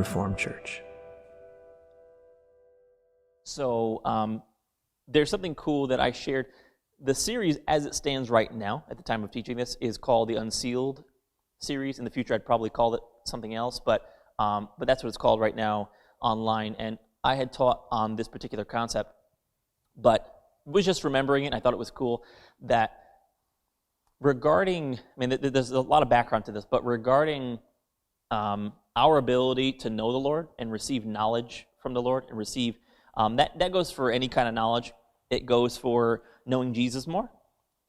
Reformed Church. So there's something cool that I shared. The series as it stands right now, at the time of teaching this, is called the Unsealed series. In the future, I'd probably call it something else, but that's what it's called right now online. And I had taught on this particular concept, but was just remembering it, and I thought it was cool that regarding, there's a lot of background to this, but regarding our ability to know the Lord and receive knowledge from the Lord and receive, that goes for any kind of knowledge. It goes for knowing Jesus more,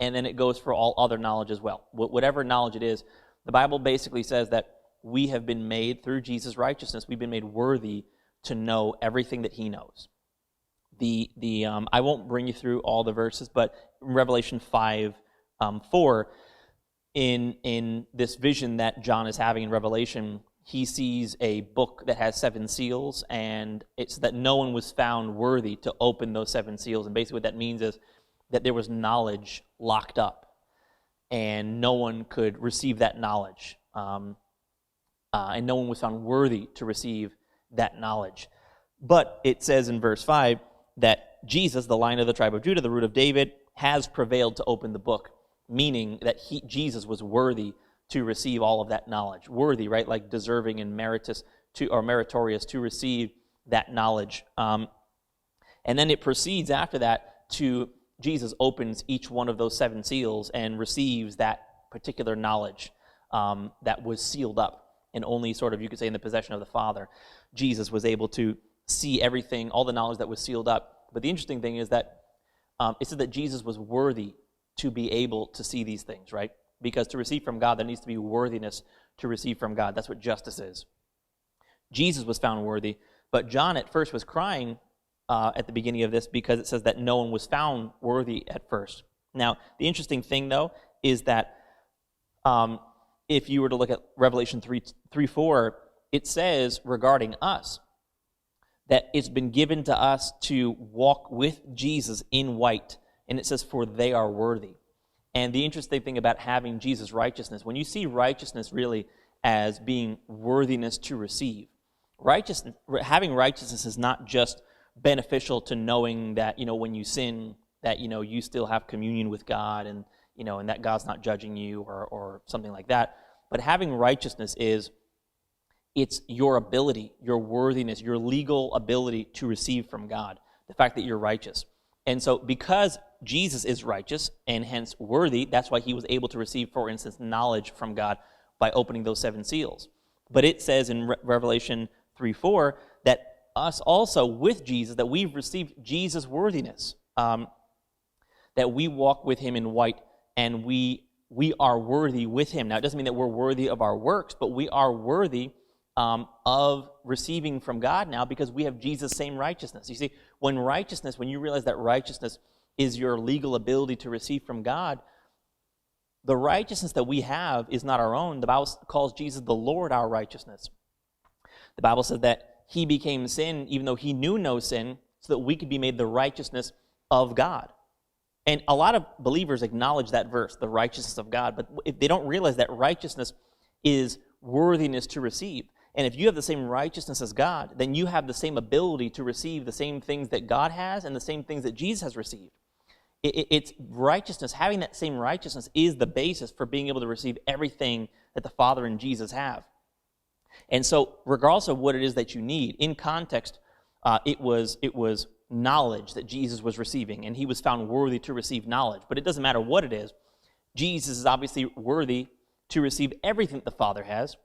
and then it goes for all other knowledge as well. Whatever knowledge it is, the Bible basically says that we have been made, through Jesus' righteousness, we've been made worthy to know everything that he knows. I won't bring you through all the verses, but in Revelation 5:4, in this vision that John is having in Revelation, he sees a book that has 7 seals, and it's that no one was found worthy to open those 7 seals. And basically what that means is that there was knowledge locked up, and no one could receive that knowledge. And no one was found worthy to receive that knowledge. But it says in verse 5 that Jesus, the Lion of the tribe of Judah, the root of David, has prevailed to open the book, meaning that Jesus was worthy to receive all of that knowledge. Worthy, right? Like deserving and meritorious to receive that knowledge. And then it proceeds after that to Jesus opens each one of those 7 seals and receives that particular knowledge that was sealed up and only sort of, you could say, in the possession of the Father. Jesus was able to see everything, all the knowledge that was sealed up. But the interesting thing is that it said that Jesus was worthy to be able to see these things, right? Because to receive from God, there needs to be worthiness to receive from God. That's what justice is. Jesus was found worthy, but John at first was crying at the beginning of this because it says that no one was found worthy at first. Now, the interesting thing, though, is that if you were to look at Revelation 3:4, it says regarding us that it's been given to us to walk with Jesus in white, and it says, for they are worthy. And the interesting thing about having Jesus' righteousness, when you see righteousness really as being worthiness to receive, having righteousness is not just beneficial to knowing that, when you sin, that, you still have communion with God and, and that God's not judging you or something like that. But having righteousness it's your ability, your worthiness, your legal ability to receive from God, the fact that you're righteous. And so because Jesus is righteous and hence worthy, that's why he was able to receive, for instance, knowledge from God by opening those 7 seals. But it says in Revelation 3:4 that us also with Jesus, that we've received Jesus' worthiness, that we walk with him in white and we are worthy with him. Now, it doesn't mean that we're worthy of our works, but we are worthy of receiving from God now because we have Jesus' same righteousness. You see, when you realize that righteousness is your legal ability to receive from God, the righteousness that we have is not our own. The Bible calls Jesus the Lord our righteousness. The Bible says that he became sin even though he knew no sin so that we could be made the righteousness of God. And a lot of believers acknowledge that verse, the righteousness of God, but if they don't realize that righteousness is worthiness to receive. And if you have the same righteousness as God, then you have the same ability to receive the same things that God has and the same things that Jesus has received. It's righteousness. Having that same righteousness is the basis for being able to receive everything that the Father and Jesus have. And so, regardless of what it is that you need, in context, it was knowledge that Jesus was receiving, and he was found worthy to receive knowledge. But it doesn't matter what it is. Jesus is obviously worthy to receive everything that the Father has,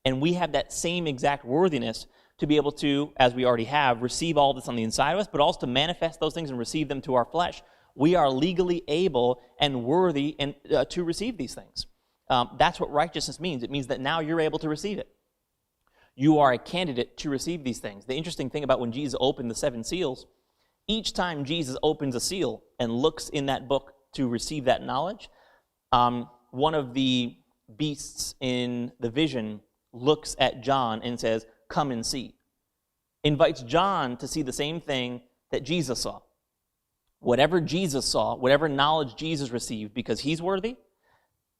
and we have that same exact worthiness to be able to, as we already have, receive all this on the inside of us, but also to manifest those things and receive them to our flesh. We are legally able and worthy to receive these things. That's what righteousness means. It means that now you're able to receive it. You are a candidate to receive these things. The interesting thing about when Jesus opened the 7 seals, each time Jesus opens a seal and looks in that book to receive that knowledge, one of the beasts in the vision looks at John and says, "Come and see." Invites John to see the same thing that Jesus saw. Whatever Jesus saw, whatever knowledge Jesus received, because he's worthy,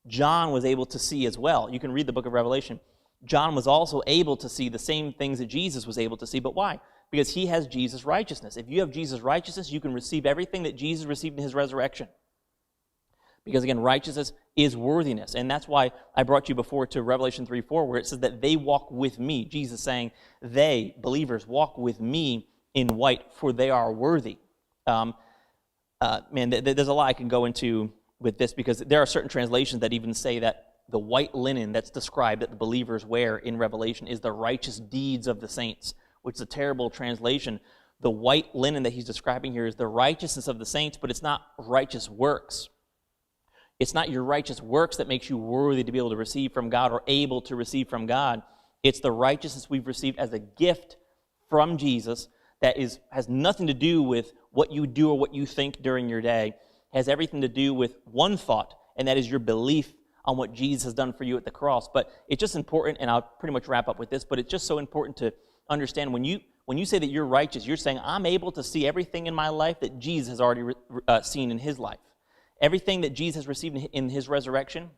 John was able to see as well. You can read the book of Revelation. John was also able to see the same things that Jesus was able to see, but why? Because he has Jesus' righteousness. If you have Jesus' righteousness, you can receive everything that Jesus received in his resurrection. Because again, righteousness is worthiness. And that's why I brought you before to Revelation 3:4, where it says that they walk with me. Jesus saying, they, believers, walk with me in white, for they are worthy. There's a lot I can go into with this, because there are certain translations that even say that the white linen that's described that the believers wear in Revelation is the righteous deeds of the saints, which is a terrible translation. The white linen that he's describing here is the righteousness of the saints, but it's not righteous works. It's not your righteous works that makes you worthy to be able to receive from God or able to receive from God. It's the righteousness we've received as a gift from Jesus that has nothing to do with what you do or what you think during your day. It has everything to do with one thought, and that is your belief on what Jesus has done for you at the cross. But it's just important, and I'll pretty much wrap up with this, but it's just so important to understand when you say that you're righteous, you're saying, I'm able to see everything in my life that Jesus has already seen in his life. Everything that Jesus has received in his resurrection,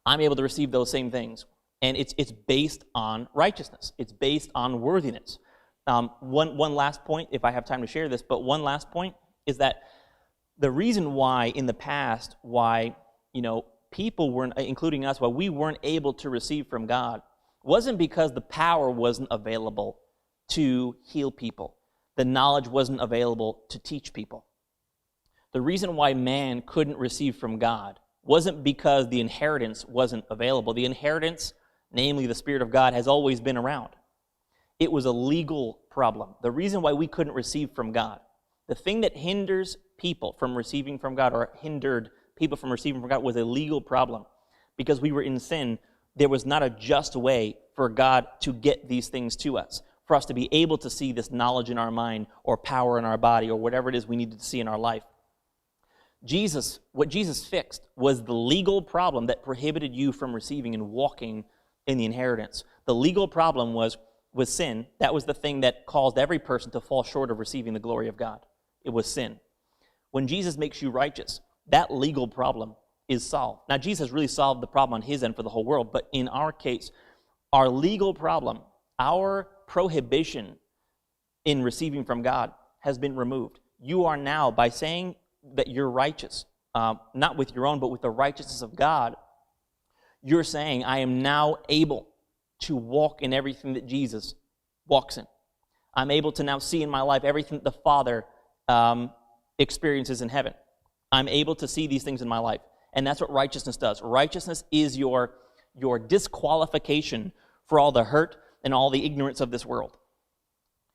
I'm able to receive those same things. And it's based on righteousness. It's based on worthiness. One last point, if I have time to share this, but one last point is that the reason why in the past, people weren't, including us, why we weren't able to receive from God wasn't because the power wasn't available to heal people. The knowledge wasn't available to teach people. The reason why man couldn't receive from God wasn't because the inheritance wasn't available. The inheritance, namely the Spirit of God, has always been around. It was a legal problem. The reason why we couldn't receive from God, the thing that hinders people from receiving from God or hindered people from receiving from God was a legal problem. Because we were in sin, there was not a just way for God to get these things to us, for us to be able to see this knowledge in our mind or power in our body or whatever it is we needed to see in our life. What Jesus fixed was the legal problem that prohibited you from receiving and walking in the inheritance. The legal problem was sin. That was the thing that caused every person to fall short of receiving the glory of God. It was sin. When Jesus makes you righteous, that legal problem is solved. Now, Jesus really solved the problem on his end for the whole world, but in our case, our legal problem, our prohibition in receiving from God has been removed. You are now, by saying that you're righteous, not with your own, but with the righteousness of God, you're saying, I am now able to walk in everything that Jesus walks in. I'm able to now see in my life everything that the Father experiences in heaven. I'm able to see these things in my life. And that's what righteousness does. Righteousness is your disqualification for all the hurt and all the ignorance of this world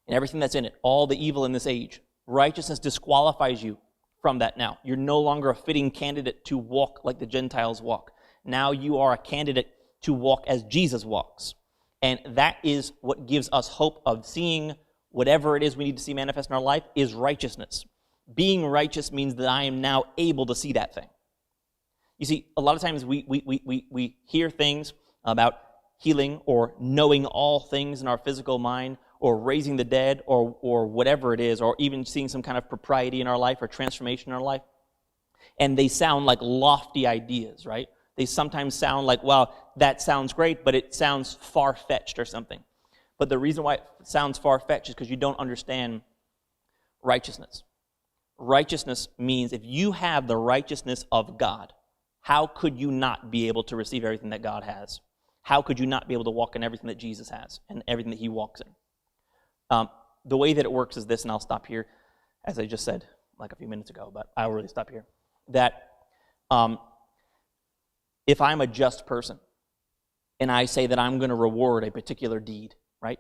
and everything that's in it, all the evil in this age. Righteousness disqualifies you from that now. You're no longer a fitting candidate to walk like the Gentiles walk. Now you are a candidate to walk as Jesus walks. And that is what gives us hope of seeing whatever it is we need to see manifest in our life is righteousness. Being righteous means that I am now able to see that thing. You see, a lot of times we hear things about healing or knowing all things in our physical mind or raising the dead or whatever it is, or even seeing some kind of propriety in our life or transformation in our life. And they sound like lofty ideas, right? They sometimes sound like, wow, that sounds great, but it sounds far-fetched or something. But the reason why it sounds far-fetched is because you don't understand righteousness. Righteousness means if you have the righteousness of God, how could you not be able to receive everything that God has? How could you not be able to walk in everything that Jesus has and everything that he walks in? The way that it works is this, and I'll stop here, as I just said like a few minutes ago, but I'll really stop here. That if I'm a just person, and I say that I'm going to reward a particular deed, right?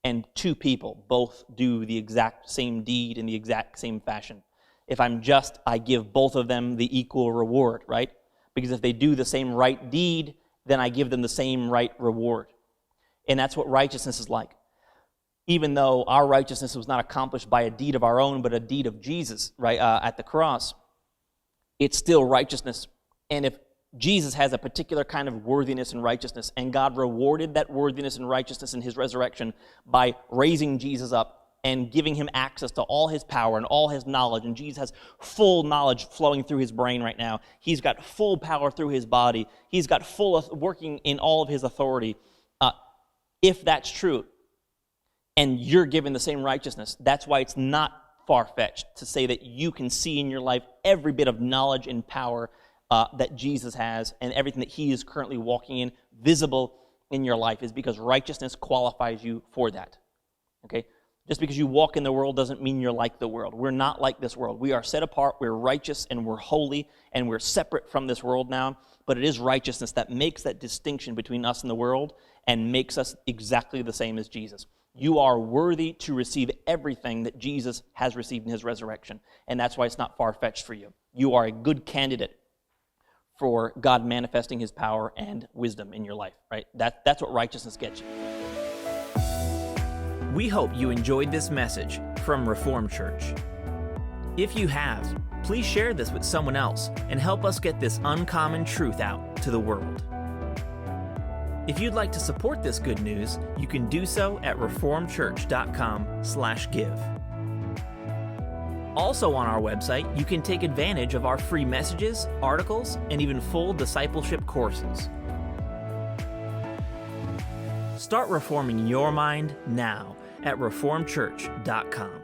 And two people both do the exact same deed in the exact same fashion. If I'm just, I give both of them the equal reward, right? Because if they do the same right deed, then I give them the same right reward. And that's what righteousness is like. Even though our righteousness was not accomplished by a deed of our own, but a deed of Jesus, right, at the cross, it's still righteousness. And if Jesus has a particular kind of worthiness and righteousness, and God rewarded that worthiness and righteousness in his resurrection by raising Jesus up and giving him access to all his power and all his knowledge, and Jesus has full knowledge flowing through his brain right now. He's got full power through his body. He's got full working in all of his authority. If that's true, and you're given the same righteousness, that's why it's not far-fetched to say that you can see in your life every bit of knowledge and power that Jesus has, and everything that he is currently walking in, visible in your life, is because righteousness qualifies you for that. Okay? Just because you walk in the world doesn't mean you're like the world. We're not like this world. We are set apart, we're righteous, and we're holy, and we're separate from this world now. But it is righteousness that makes that distinction between us and the world and makes us exactly the same as Jesus. You are worthy to receive everything that Jesus has received in his resurrection, and that's why it's not far-fetched for you. You are a good candidate for God manifesting his power and wisdom in your life, right? That's what righteousness gets you. We hope you enjoyed this message from Reformed Church. If you have, please share this with someone else and help us get this uncommon truth out to the world. If you'd like to support this good news, you can do so at reformedchurch.com/give. Also on our website, you can take advantage of our free messages, articles, and even full discipleship courses. Start reforming your mind now at reformedchurch.com.